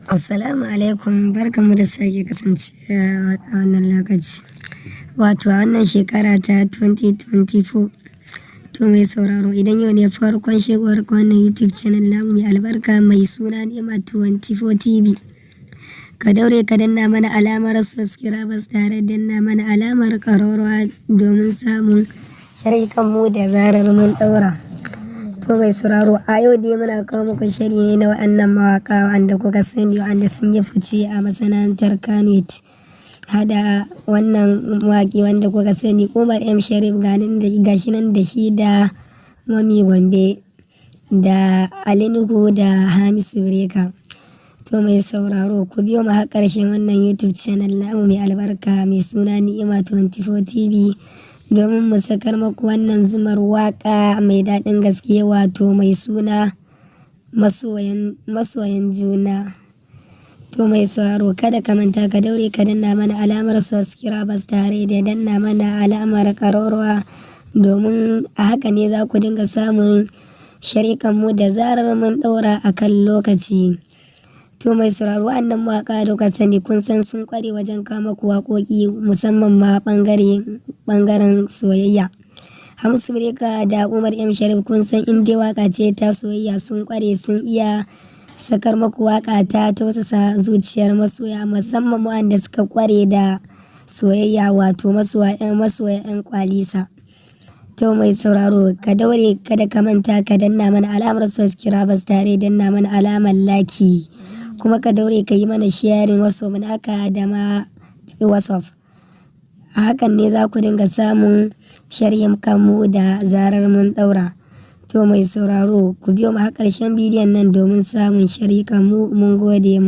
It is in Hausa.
Assalamu alaikum, barkanmu da sake kasancewa a wannan lokaci. Wato a wannan shekara ta 2024. To mai sauraro idan yau ne farkon shigowar wannan YouTube channel namu mai albarka mai suna Ni'ima24 TV. Ka daure ka danna mana alamar subscribers tare da danna mana alamar ƙararrawa domin samun shirye-shiryenmu da zarar mun ɗaura. To mai sauraro a yau dai muna kawo muku shiri ne na wa'annan mawaƙa wanda kuka sani wanda sun yi fice a masana'antar Kannywood. Hada wannan mawaƙi wanda kuka sani Umar M Sharif gashi nan da shi da Mummy Gombe da Ali Nuhu da Hamisu Breaker. To mai sauraro ku biyo mu har ƙarshen wannan YouTube channel namu mai albarka mai suna Ni'ima24 TV. Domin mu sakar maku wannan zumar waƙa mai daɗin gaske wato mai suna masoyan juna. To mai sauraro kada ka manta ka daure ka danna mana alamar subscribers tare da danna mana alamar ƙararrawa domin a haka ne za ku dinga samun shirye-shiryenmu da zarar mun ɗaura a kan lokaci. To mai sauraro wa'annan mawaƙa da kuka sani kun san sun ƙware wajen kawo maku waƙoƙi musamman ma ɓangaren soyayya. Hamisu Breaker da Umar M Sharif kun san in dai waƙa ce ta soyayya sun ƙware sun iya sakar maku waƙa ta tausasa zuciyar masoya musamman waɗanda suka ƙware da soyayya wato masoya 'yan kwalisa. To mai sauraro ka daure kada ka manta ka danna mana alamar subscribers tare danna mana alamar like. Kuma ka daure ka yi mana sharing wasu naka da ma WhatsApp. A hakan ne za ku dinga samun shiryen kanmu da zarar mun ɗaura. To mai sauraro ku biyo mu har ƙarshen bidiyon nan domin samun shiryen kanmu mun gode.